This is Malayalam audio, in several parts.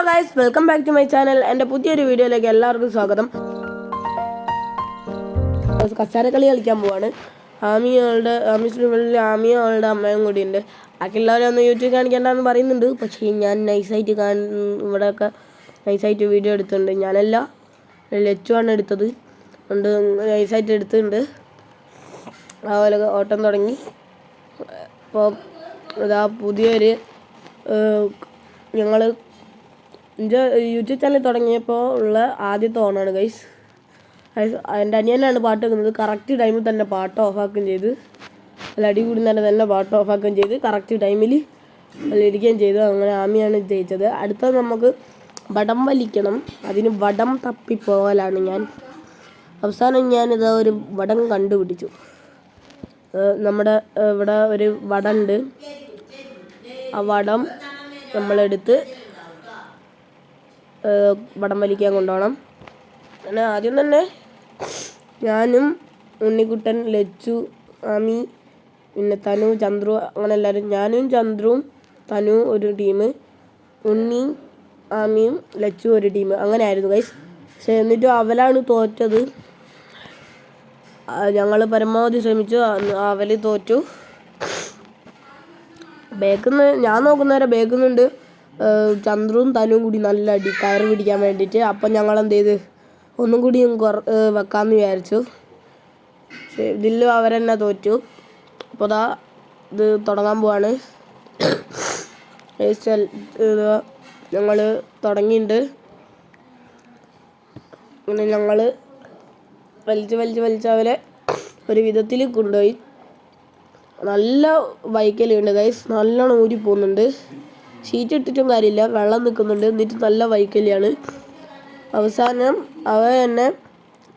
Guys, welcome back to my channel. എൻ്റെ പുതിയൊരു വീഡിയോയിലേക്ക് എല്ലാവർക്കും സ്വാഗതം. കസാരക്കളി കളിക്കാൻ പോവാണ്. ആമിയുടെ അമ്മയും കൂടി ഉണ്ട്. ബാക്കിയുള്ളവരെ ഒന്ന് യൂട്യൂബ് കാണിക്കേണ്ടെന്ന് പറയുന്നുണ്ട്. പക്ഷേ ഞാൻ നൈസായിട്ട് ഇവിടെയൊക്കെ നൈസായിട്ട് വീഡിയോ എടുത്തിട്ടുണ്ട്. ഞാനല്ല, ലച്ചുവാണ് എടുത്തത്. കൊണ്ട് നൈസായിട്ട് എടുത്തിട്ടുണ്ട്. അതുപോലെ ഓട്ടം തുടങ്ങി. അപ്പോൾ ഇതാ പുതിയൊരു ഞങ്ങൾ എൻ്റെ യൂട്യൂബ് ചാനൽ തുടങ്ങിയപ്പോൾ ഉള്ള ആദ്യത്തെ ഓണാണ് ഗൈസ്. എൻ്റെ അനിയനാണ് പാട്ട് വെക്കുന്നത്. കറക്റ്റ് ടൈമിൽ തന്നെ പാട്ട് ഓഫാക്കുകയും ചെയ്ത്, അല്ല അടി കൂടി തന്നെ പാട്ട് ഓഫാക്കുകയും ചെയ്ത് കറക്റ്റ് ടൈമിൽ ഇരിക്കുകയും ചെയ്തു. അങ്ങനെ ആമിയാണ് ജയിച്ചത്. അടുത്തത് നമുക്ക് വടം വലിക്കണം. അതിന് വടം തപ്പിപ്പോകലാണ് ഞാൻ. അവസാനം ഞാനിതാ ഒരു വടം കണ്ടുപിടിച്ചു. നമ്മുടെ ഇവിടെ ഒരു വടമുണ്ട്. ആ വടം നമ്മളെടുത്ത് വടം വലിക്കാൻ കൊണ്ടുപോകണം. അങ്ങനെ ആദ്യം തന്നെ ഞാനും ഉണ്ണിക്കുട്ടൻ, ലച്ചു, ആമി, പിന്നെ തനു, ചന്ദ്രു, അങ്ങനെ എല്ലാവരും, ഞാനും ചന്ദ്രുവും തനു ഒരു ടീം, ഉണ്ണിയും ആമിയും ലച്ചു ഒരു ടീം, അങ്ങനെ ആയിരുന്നു ഗൈസ്. പക്ഷെ എന്നിട്ടും അവലാണ് തോറ്റത്. ഞങ്ങൾ പരമാവധി ശ്രമിച്ചു, അവൽ തോറ്റു. ഞാൻ നോക്കുന്നവരെ ബേക്കുന്നുണ്ട് ചന്ദ്രവും തനുവും കൂടി നല്ല അടി കയറ് പിടിക്കാൻ വേണ്ടിയിട്ട്. അപ്പം ഞങ്ങൾ എന്ത് ചെയ്ത് ഒന്നും കൂടി വെക്കാമെന്ന് വിചാരിച്ചു. പക്ഷേ ഇതിലും അവരെന്നെ തോറ്റു. അപ്പോൾ അതാ ഇത് തുടങ്ങാൻ പോവാണ്. ഞങ്ങൾ തുടങ്ങിയിട്ടുണ്ട്. അങ്ങനെ ഞങ്ങൾ വലിച്ച് അവരെ ഒരു വിധത്തിൽ കൊണ്ടുപോയി. നല്ല വൈക്കലുണ്ട് ഗൈസ്, നല്ലോണം ഊരി പോകുന്നുണ്ട്. ഷീറ്റ് ഇട്ടിട്ടും കാര്യമില്ല, വെള്ളം നിൽക്കുന്നുണ്ട്. എന്നിട്ട് നല്ല വൈക്കലിയാണ്. അവസാനം അവ തന്നെ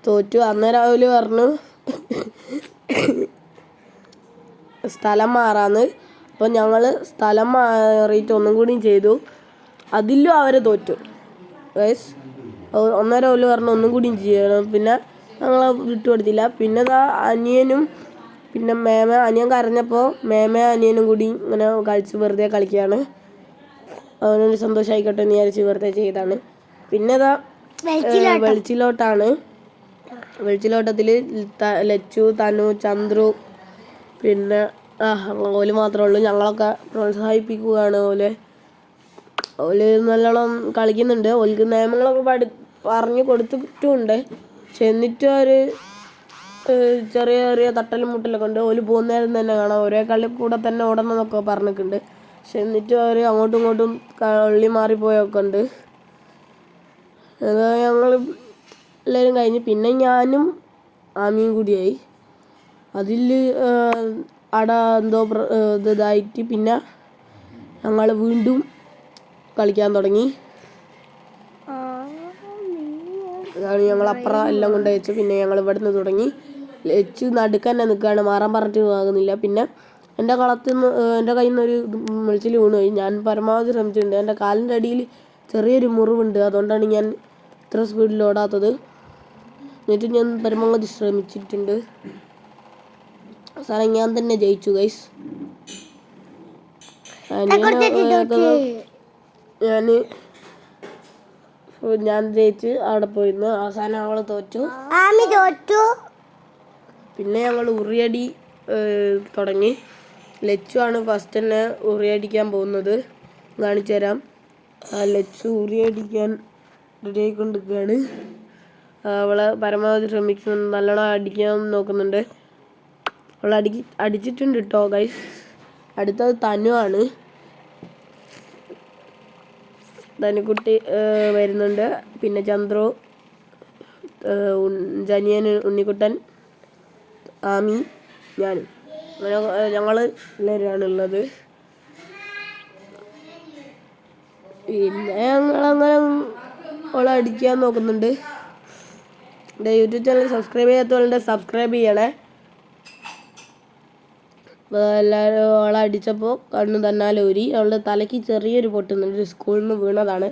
തോറ്റു. അന്നേരം അവര് പറഞ്ഞു സ്ഥലം മാറാന്ന്. അപ്പം ഞങ്ങൾ സ്ഥലം മാറിയിട്ട് ഒന്നും കൂടിയും ചെയ്തു. അതിലും അവരെ തോറ്റു ഗൈസ്. അന്നേരം അവര് പറഞ്ഞു ഒന്നും കൂടിയും ചെയ്യണം. പിന്നെ ഞങ്ങളെ വിട്ടുകൊടുത്തില്ല. പിന്നെ അനിയനും പിന്നെ അനിയൻ കരഞ്ഞപ്പോൾ അനിയനും കൂടി ഇങ്ങനെ വെറുതെ കളിക്കുകയാണ്. അവനൊരു സന്തോഷമായിക്കോട്ടെ എന്ന് വിചാരിച്ച് വെറുതെ ചെയ്താണ്. പിന്നെ വെളിച്ചിലോട്ടത്തിൽ ലച്ചു, തനു, ചന്ദ്രു, പിന്നെ ഓല് മാത്രമേ ഉള്ളൂ. ഞങ്ങളൊക്കെ പ്രോത്സാഹിപ്പിക്കുകയാണ്. ഓല് നല്ലോണം കളിക്കുന്നുണ്ട്. ഓൽക്ക് നിയമങ്ങളൊക്കെ പറഞ്ഞു കൊടുത്തിട്ടുമുണ്ട്. പക്ഷെ എന്നിട്ടും ഒരു ചെറിയ തട്ടലും മുട്ടലൊക്കെ ഉണ്ട്. ഓല് പോകുന്നേരം തന്നെ കാണാം ഒരേ കളി കൂടെ തന്നെ ഓടണം എന്നൊക്കെ പറഞ്ഞിട്ടുണ്ട്. പക്ഷെ എന്നിട്ടും അവർ അങ്ങോട്ടും ഇങ്ങോട്ടും കള്ളി മാറിപ്പോയൊക്കെ ഉണ്ട്. ഞങ്ങൾ എല്ലാവരും കഴിഞ്ഞ് പിന്നെ ഞാനും ആമിയും കൂടിയായി. അതിൽ എന്തോ ഇതായിട്ട് പിന്നെ ഞങ്ങൾ വീണ്ടും കളിക്കാൻ തുടങ്ങി. അതാണ് ഞങ്ങൾ അപ്പുറം എല്ലാം കൊണ്ട് വെച്ചു. പിന്നെ ഞങ്ങൾ ഇവിടെ നിന്ന് തുടങ്ങി. ലച്ചു നടുക്കാൻ തന്നെ നിൽക്കുകയാണ്, മാറാൻ പറഞ്ഞിട്ട് ആകുന്നില്ല. പിന്നെ എൻ്റെ കയ്യിൽ നിന്ന് ഒരു വെളിച്ചിൽ വീണുപോയി. ഞാൻ പരമാവധി ശ്രമിച്ചിട്ടുണ്ട്. എൻ്റെ കാലിൻ്റെ അടിയിൽ ചെറിയൊരു മുറിവുണ്ട്. അതുകൊണ്ടാണ് ഞാൻ ഇത്ര സ്പീഡിൽ ഓടാത്തത്. എന്നിട്ട് ഞാൻ പരമാവധി ശ്രമിച്ചിട്ടുണ്ട്. അവസാനം ഞാൻ തന്നെ ജയിച്ചു ഗൈസ്. ഞാൻ ജയിച്ച് അവിടെ പോയിരുന്നു. അവസാനം അവൾ തോറ്റു. പിന്നെ ഞങ്ങൾ ഉറിയടി തുടങ്ങി. ലച്ചു ആണ് ഫസ്റ്റ് തന്നെ ഉറിയടിക്കാൻ പോകുന്നത്. കാണിച്ചു തരാം. ലച്ചു ഉറിയടിക്കാൻ റെഡി ആയിക്കൊണ്ടിരിക്കുകയാണ്. അവളെ പരമാവധി ശ്രമിക്കുന്നു, നല്ലോണം അടിക്കാൻ നോക്കുന്നുണ്ട്. അവൾ അടിച്ചിട്ടുണ്ട് കേട്ടോ ഗൈസ്. അടുത്തത് തനു ആണ്. തനുക്കുട്ടി വരുന്നുണ്ട്. പിന്നെ ചന്ദ്രു, ജനിയൻ, ഉണ്ണിക്കുട്ടൻ, ആമി, ഞാനും, ഞങ്ങൾ എല്ലാവരുമാണുള്ളത്. പിന്നെ ഞങ്ങളങ്ങനെ അവളെ അടിക്കാൻ നോക്കുന്നുണ്ട്. എൻ്റെ യൂട്യൂബ് ചാനൽ സബ്സ്ക്രൈബ് ചെയ്യാത്തവളുടെ സബ്സ്ക്രൈബ് ചെയ്യണേ. എല്ലാവരും അവളെ അടിച്ചപ്പോൾ കണ്ണു തന്നാലൂരി. അവളുടെ തലയ്ക്ക് ചെറിയൊരു പൊട്ടുന്നുണ്ട്. സ്കൂളിൽ നിന്ന് വീണതാണ്.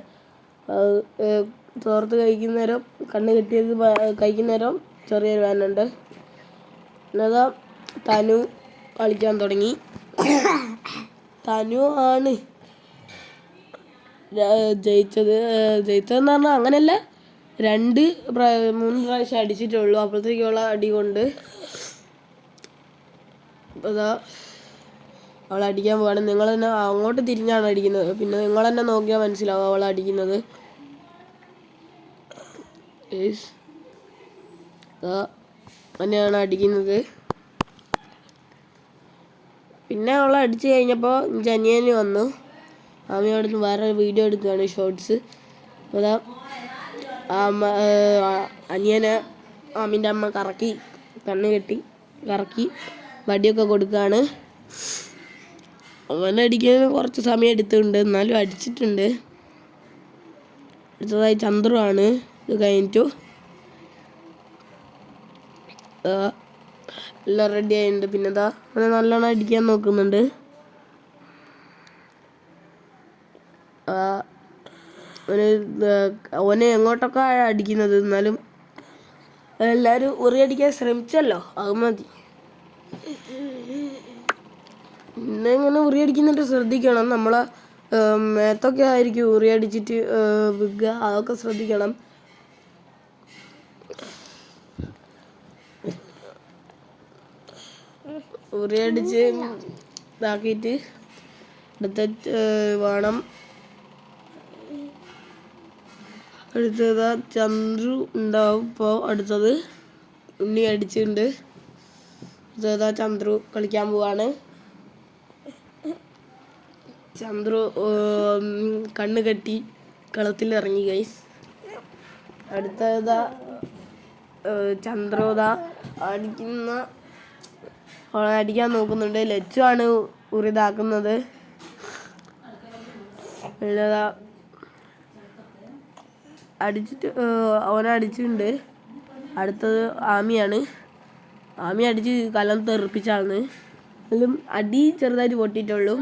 തോർത്ത് കഴിക്കുന്നേരം കണ്ണ് കെട്ടിയത് കഴിക്കുന്നേരം ചെറിയൊരു വേദനയുണ്ട്. എന്നതാ തനു കളിക്കാൻ തുടങ്ങി. തനു ആണ് ജയിച്ചതെന്ന് പറഞ്ഞാൽ അങ്ങനെയല്ല, 3 പ്രാവശ്യം അടിച്ചിട്ടുള്ളൂ. അപ്പോഴത്തേക്കുള്ള അടി കൊണ്ട് അതാ അവൾ അടിക്കാൻ പോവാണ്. നിങ്ങൾ തന്നെ അങ്ങോട്ട് തിരിഞ്ഞാണ് അടിക്കുന്നത്. പിന്നെ നിങ്ങൾ തന്നെ നോക്കിയാൽ മനസ്സിലാവും അവൾ അടിക്കുന്നത്. തന്നെയാണ് അടിക്കുന്നത്. പിന്നെ അവൾ അടിച്ചു കഴിഞ്ഞപ്പോൾ ജനിയന് വന്നു. ആമിയോട് വേറെ വീഡിയോ എടുക്കുകയാണ്, ഷോർട്സ്. അതാ അനിയനെ ആമിൻ്റെ അമ്മ കറക്കി, കണ്ണ് കെട്ടി കറക്കി വടിയൊക്കെ കൊടുക്കുകയാണ്. അവനടിക്കാൻ കുറച്ച് സമയം എടുത്തിട്ടുണ്ട്, എന്നാലും അടിച്ചിട്ടുണ്ട്. അടുത്തതായി ചന്ദ്രു ആണ്. ഇത് കഴിഞ്ഞിട്ടു എല്ലാം റെഡി ആയിട്ടുണ്ട്. പിന്നെ അവനെ നല്ലോണം അടിക്കാൻ നോക്കുന്നുണ്ട്. അവന് എങ്ങോട്ടൊക്കെ അടിക്കുന്നത്, എന്നാലും എല്ലാവരും ഉറിയടിക്കാൻ ശ്രമിച്ചല്ലോ, അത് മതി. പിന്നെ ഇങ്ങനെ ഉറിയടിക്കുന്നിട്ട് ശ്രദ്ധിക്കണം. നമ്മളെ മേത്തൊക്കെ ആയിരിക്കും ഉറിയടിച്ചിട്ട് വിൽക്കുക, അതൊക്കെ ശ്രദ്ധിക്കണം. ഉറിയടിച്ച് ഇതാക്കിയിട്ട് വേണം. അടുത്തത് ചന്ദ്രു ഉണ്ടാവും. ഇപ്പോൾ അടുത്തത് ഉണ്ണി അടിച്ചിട്ടുണ്ട്. അടുത്തതാ ചന്ദ്രു കളിക്കാൻ പോവാണ്. ചന്ദ്രു കണ്ണ് കെട്ടി കളത്തിലിറങ്ങി ഗൈസ്. അടുത്തതാ ചന്ദ്രുതാ അടിക്കാൻ നോക്കുന്നുണ്ട്. ലച്ചു ആണ് ഉറിതാക്കുന്നത്. പിന്നെതാ അടിച്ചിട്ട് അവനടിച്ചിട്ടുണ്ട്. അടുത്തത് ആമിയാണ്. ആമി അടിച്ച് കലം തെറിപ്പിച്ചാണ്. അതിലും അടി ചെറുതായിട്ട് പൊട്ടിയിട്ടുള്ളൂ.